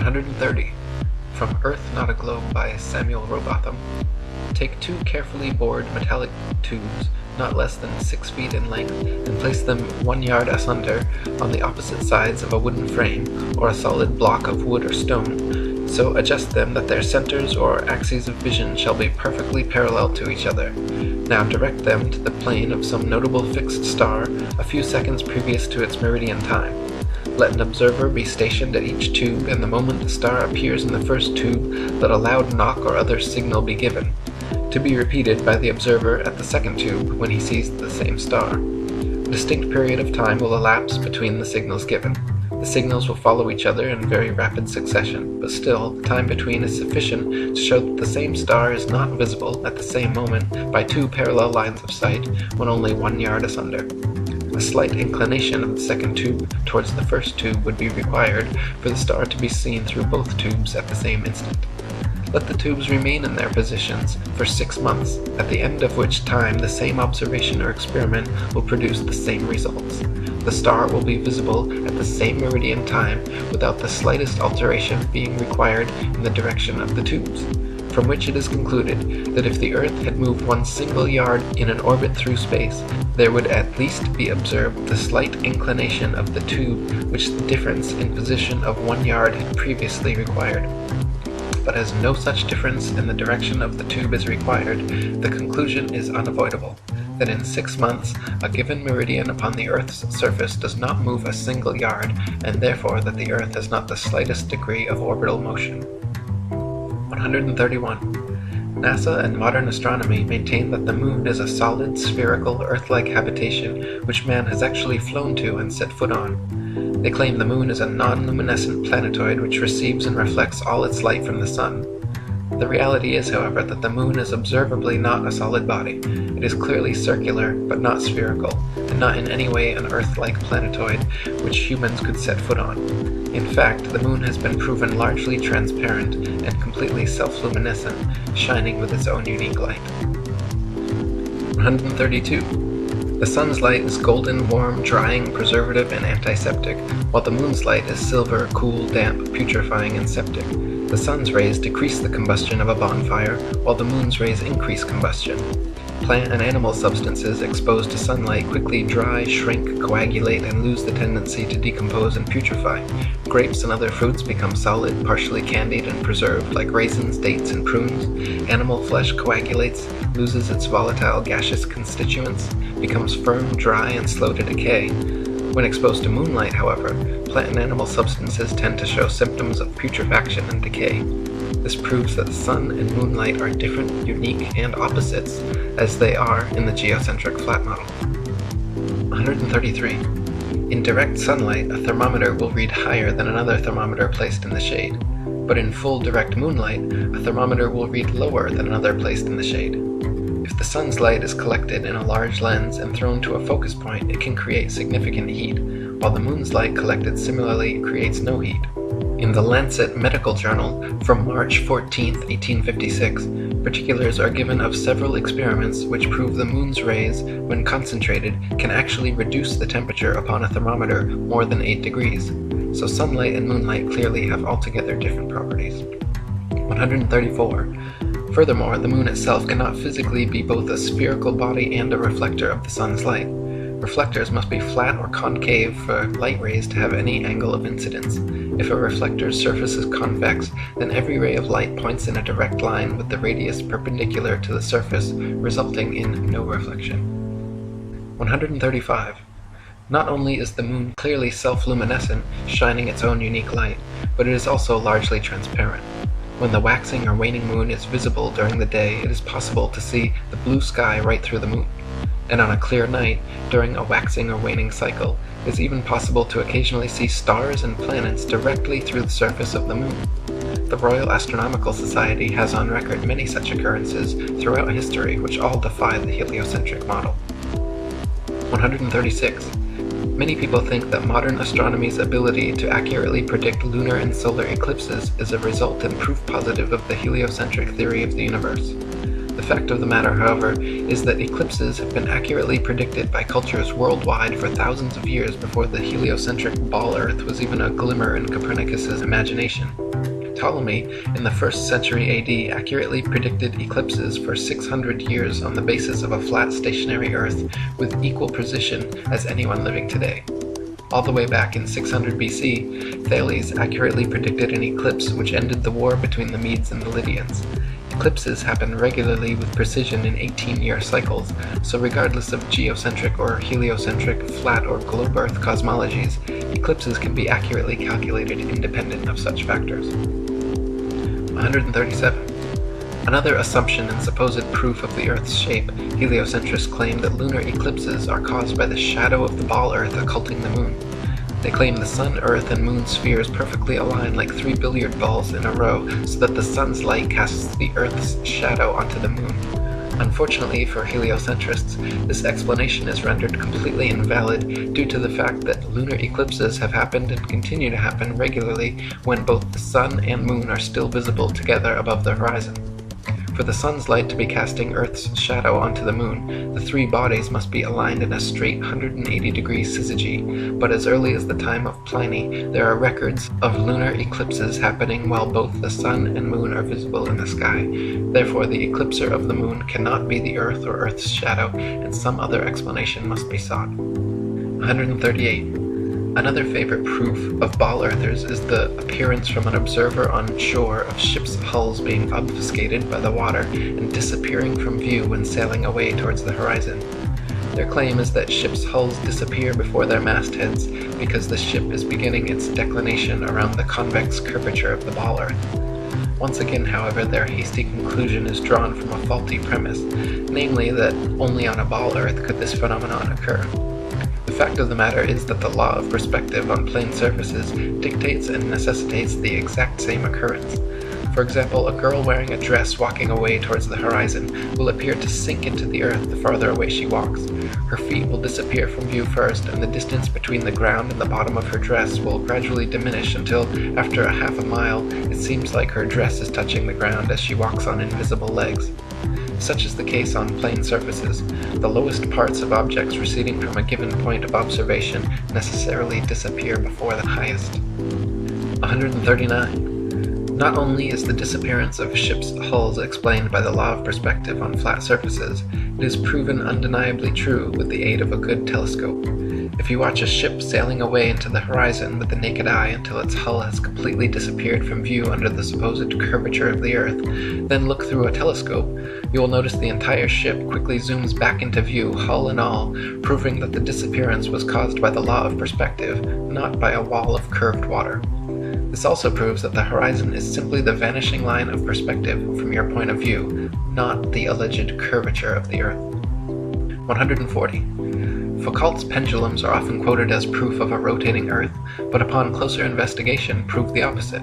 130. From Earth Not a Globe by Samuel Robotham. Take 2 carefully bored metallic tubes, not less than 6 feet in length, and place them 1 yard asunder on the opposite sides of a wooden frame, or a solid block of wood or stone. So adjust them that their centers or axes of vision shall be perfectly parallel to each other. Now direct them to the plane of some notable fixed star a few seconds previous to its meridian time. Let an observer be stationed at each tube, and the moment the star appears in the first tube, let a loud knock or other signal be given, to be repeated by the observer at the second tube when he sees the same star. A distinct period of time will elapse between the signals given. The signals will follow each other in very rapid succession, but still, the time between is sufficient to show that the same star is not visible at the same moment by 2 parallel lines of sight when only 1 yard asunder. A slight inclination of the second tube towards the first tube would be required for the star to be seen through both tubes at the same instant. Let the tubes remain in their positions for 6 months, at the end of which time the same observation or experiment will produce the same results. The star will be visible at the same meridian time without the slightest alteration being required in the direction of the tubes, from which it is concluded that if the Earth had moved 1 single yard in an orbit through space, there would at least be observed the slight inclination of the tube which the difference in position of 1 yard had previously required. But as no such difference in the direction of the tube is required, the conclusion is unavoidable, that in 6 months a given meridian upon the Earth's surface does not move a single yard, and therefore that the Earth has not the slightest degree of orbital motion. 131. NASA and modern astronomy maintain that the Moon is a solid, spherical, Earth-like habitation which man has actually flown to and set foot on. They claim the Moon is a non-luminescent planetoid which receives and reflects all its light from the Sun. The reality is, however, that the Moon is observably not a solid body. It is clearly circular, but not spherical, and not in any way an Earth-like planetoid which humans could set foot on. In fact, the Moon has been proven largely transparent and completely self-luminescent, shining with its own unique light. 132. The Sun's light is golden, warm, drying, preservative, and antiseptic, while the Moon's light is silver, cool, damp, putrefying, and septic. The Sun's rays decrease the combustion of a bonfire, while the Moon's rays increase combustion. Plant and animal substances exposed to sunlight quickly dry, shrink, coagulate, and lose the tendency to decompose and putrefy. Grapes and other fruits become solid, partially candied and preserved, like raisins, dates, and prunes. Animal flesh coagulates, loses its volatile gaseous constituents, becomes firm, dry, and slow to decay. When exposed to moonlight, however, plant and animal substances tend to show symptoms of putrefaction and decay. This proves that the sun and moonlight are different, unique, and opposites, as they are in the geocentric flat model. 133. In direct sunlight, a thermometer will read higher than another thermometer placed in the shade, but in full direct moonlight, a thermometer will read lower than another placed in the shade. If the sun's light is collected in a large lens and thrown to a focus point, it can create significant heat, while the moon's light collected similarly creates no heat. In the Lancet Medical Journal from March 14, 1856, particulars are given of several experiments which prove the moon's rays, when concentrated, can actually reduce the temperature upon a thermometer more than 8 degrees. So sunlight and moonlight clearly have altogether different properties. 134. Furthermore, the moon itself cannot physically be both a spherical body and a reflector of the sun's light. Reflectors must be flat or concave for light rays to have any angle of incidence. If a reflector's surface is convex, then every ray of light points in a direct line with the radius perpendicular to the surface, resulting in no reflection. 135. Not only is the moon clearly self-luminescent, shining its own unique light, but it is also largely transparent. When the waxing or waning moon is visible during the day, it is possible to see the blue sky right through the moon. And on a clear night, during a waxing or waning cycle, it is even possible to occasionally see stars and planets directly through the surface of the moon. The Royal Astronomical Society has on record many such occurrences throughout history which all defy the heliocentric model. 136. Many people think that modern astronomy's ability to accurately predict lunar and solar eclipses is a result and proof positive of the heliocentric theory of the universe. The fact of the matter, however, is that eclipses have been accurately predicted by cultures worldwide for thousands of years before the heliocentric ball Earth was even a glimmer in Copernicus's imagination. Ptolemy, in the 1st century AD, accurately predicted eclipses for 600 years on the basis of a flat stationary Earth with equal precision as anyone living today. All the way back in 600 BC, Thales accurately predicted an eclipse which ended the war between the Medes and the Lydians. Eclipses happen regularly with precision in 18-year cycles, so regardless of geocentric or heliocentric, flat or globe Earth cosmologies, eclipses can be accurately calculated independent of such factors. 137. Another assumption and supposed proof of the Earth's shape, heliocentrists claim that lunar eclipses are caused by the shadow of the ball Earth occulting the moon. They claim the Sun, Earth, and Moon spheres perfectly align like 3 billiard balls in a row so that the Sun's light casts the Earth's shadow onto the Moon. Unfortunately for heliocentrists, this explanation is rendered completely invalid due to the fact that lunar eclipses have happened and continue to happen regularly when both the Sun and Moon are still visible together above the horizon. For the Sun's light to be casting Earth's shadow onto the Moon, the 3 bodies must be aligned in a straight 180-degree syzygy, but as early as the time of Pliny, there are records of lunar eclipses happening while both the Sun and Moon are visible in the sky. Therefore, the eclipser of the Moon cannot be the Earth or Earth's shadow, and some other explanation must be sought. 138. Another favorite proof of ball-earthers is the appearance from an observer on shore of ships' hulls being obfuscated by the water and disappearing from view when sailing away towards the horizon. Their claim is that ships' hulls disappear before their mastheads because the ship is beginning its declination around the convex curvature of the ball Earth. Once again, however, their hasty conclusion is drawn from a faulty premise, namely that only on a ball Earth could this phenomenon occur. The fact of the matter is that the law of perspective on plane surfaces dictates and necessitates the exact same occurrence. For example, a girl wearing a dress walking away towards the horizon will appear to sink into the earth the farther away she walks. Her feet will disappear from view first, and the distance between the ground and the bottom of her dress will gradually diminish until, after a half a mile, it seems like her dress is touching the ground as she walks on invisible legs. Such is the case on plane surfaces. The lowest parts of objects receding from a given point of observation necessarily disappear before the highest. 139. Not only is the disappearance of ships' hulls explained by the law of perspective on flat surfaces, it is proven undeniably true with the aid of a good telescope. If you watch a ship sailing away into the horizon with the naked eye until its hull has completely disappeared from view under the supposed curvature of the Earth, then look through a telescope, you will notice the entire ship quickly zooms back into view, hull and all, proving that the disappearance was caused by the law of perspective, not by a wall of curved water. This also proves that the horizon is simply the vanishing line of perspective from your point of view, not the alleged curvature of the Earth. 140. Foucault's pendulums are often quoted as proof of a rotating Earth, but upon closer investigation prove the opposite.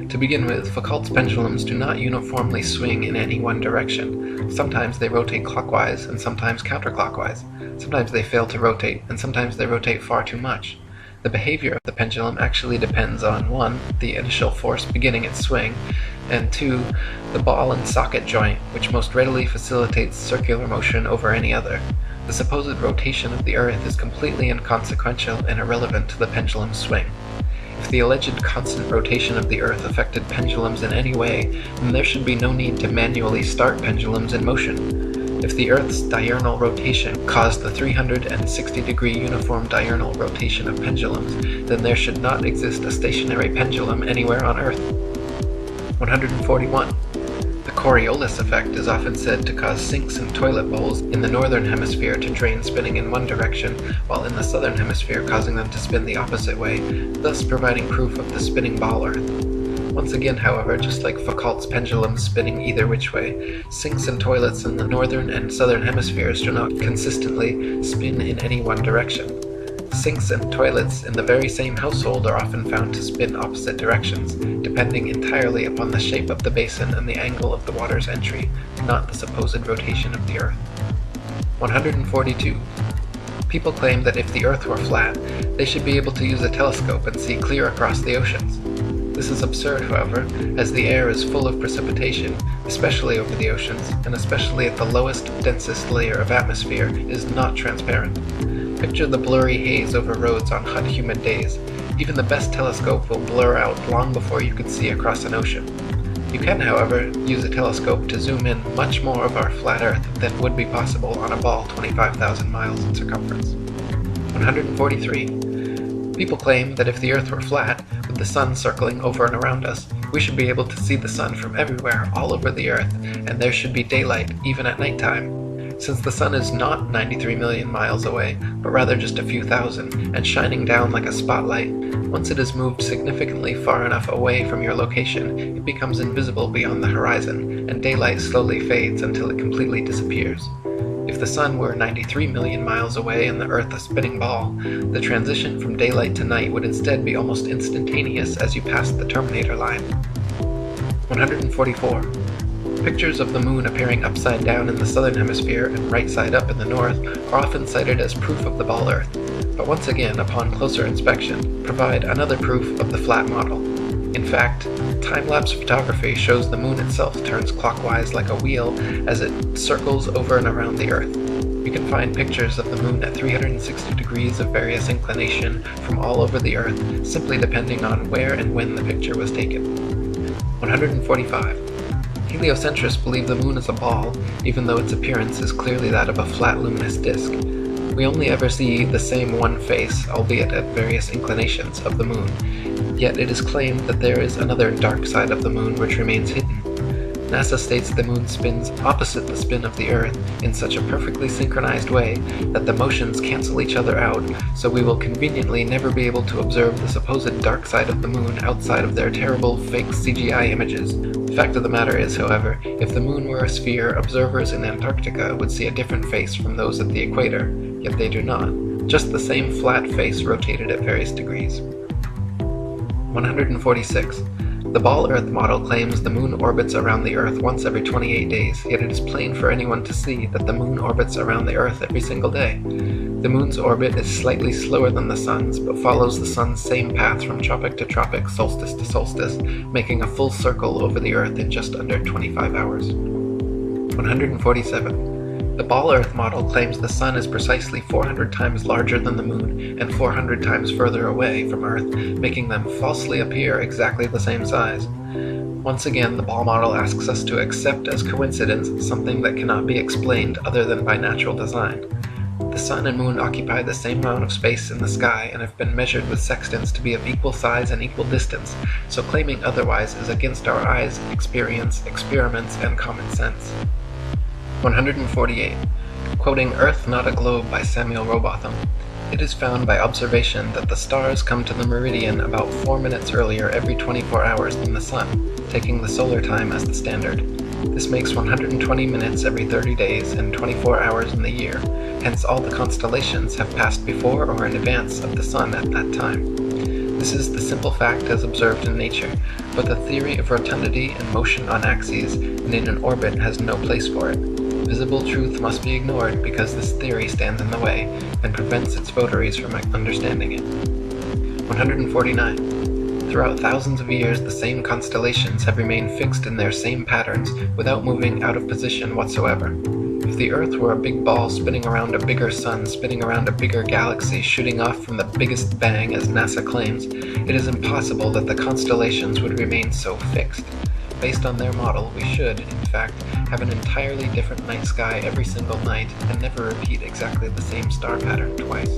To begin with, Foucault's pendulums do not uniformly swing in any one direction. Sometimes they rotate clockwise and sometimes counterclockwise. Sometimes they fail to rotate, and sometimes they rotate far too much. The behavior of the pendulum actually depends on 1. The initial force beginning its swing, and 2. The ball and socket joint, which most readily facilitates circular motion over any other. The supposed rotation of the Earth is completely inconsequential and irrelevant to the pendulum's swing. If the alleged constant rotation of the Earth affected pendulums in any way, then there should be no need to manually start pendulums in motion. If the Earth's diurnal rotation caused the 360-degree uniform diurnal rotation of pendulums, then there should not exist a stationary pendulum anywhere on Earth. 141. The Coriolis effect is often said to cause sinks and toilet bowls in the northern hemisphere to drain spinning in one direction, while in the southern hemisphere causing them to spin the opposite way, thus providing proof of the spinning ball Earth. Once again, however, just like Foucault's pendulums spinning either which way, sinks and toilets in the northern and southern hemispheres do not consistently spin in any one direction. Sinks and toilets in the very same household are often found to spin opposite directions, depending entirely upon the shape of the basin and the angle of the water's entry, not the supposed rotation of the Earth. 142. People claim that if the Earth were flat, they should be able to use a telescope and see clear across the oceans. This is absurd, however, as the air is full of precipitation, especially over the oceans, and especially at the lowest, densest layer of atmosphere, is not transparent. Picture the blurry haze over roads on hot, humid days. Even the best telescope will blur out long before you could see across an ocean. You can, however, use a telescope to zoom in much more of our flat Earth than would be possible on a ball 25,000 miles in circumference. 143. People claim that if the Earth were flat, with the sun circling over and around us, we should be able to see the sun from everywhere all over the Earth, and there should be daylight even at nighttime. Since the sun is not 93 million miles away, but rather just a few thousand, and shining down like a spotlight, once it has moved significantly far enough away from your location, it becomes invisible beyond the horizon, and daylight slowly fades until it completely disappears. If the sun were 93 million miles away and the Earth a spinning ball, the transition from daylight to night would instead be almost instantaneous as you passed the terminator line. 144. Pictures of the moon appearing upside down in the southern hemisphere and right side up in the north are often cited as proof of the ball Earth, but once again, upon closer inspection, provide another proof of the flat model. In fact, time-lapse photography shows the moon itself turns clockwise like a wheel as it circles over and around the Earth. You can find pictures of the moon at 360 degrees of various inclination from all over the Earth, simply depending on where and when the picture was taken. 145. Heliocentrists believe the moon is a ball, even though its appearance is clearly that of a flat luminous disk. We only ever see the same one face, albeit at various inclinations, of the moon, yet it is claimed that there is another dark side of the moon which remains hidden. NASA states the moon spins opposite the spin of the Earth in such a perfectly synchronized way that the motions cancel each other out, so we will conveniently never be able to observe the supposed dark side of the moon outside of their terrible fake CGI images. The fact of the matter is, however, if the moon were a sphere, observers in Antarctica would see a different face from those at the equator, yet they do not. Just the same flat face rotated at various degrees. 146. The ball Earth model claims the moon orbits around the Earth once every 28 days, yet it is plain for anyone to see that the moon orbits around the Earth every single day. The moon's orbit is slightly slower than the sun's, but follows the sun's same path from tropic to tropic, solstice to solstice, making a full circle over the Earth in just under 25 hours. 147. The ball Earth model claims the sun is precisely 400 times larger than the moon and 400 times further away from Earth, making them falsely appear exactly the same size. Once again, the ball model asks us to accept as coincidence something that cannot be explained other than by natural design. The sun and moon occupy the same amount of space in the sky and have been measured with sextants to be of equal size and equal distance, so claiming otherwise is against our eyes, experience, experiments, and common sense. 148. Quoting Earth Not a Globe by Samuel Rowbotham, it is found by observation that the stars come to the meridian about 4 minutes earlier every 24 hours than the sun, taking the solar time as the standard. This makes 120 minutes every 30 days and 24 hours in the year, hence all the constellations have passed before or in advance of the sun at that time. This is the simple fact as observed in nature, but the theory of rotundity and motion on axes and in an orbit has no place for it. Visible truth must be ignored because this theory stands in the way and prevents its votaries from understanding it. 149. Throughout thousands of years, the same constellations have remained fixed in their same patterns without moving out of position whatsoever. If the Earth were a big ball spinning around a bigger sun, spinning around a bigger galaxy, shooting off from the biggest bang as NASA claims, it is impossible that the constellations would remain so fixed. Based on their model, we should, in fact, have an entirely different night sky every single night and never repeat exactly the same star pattern twice.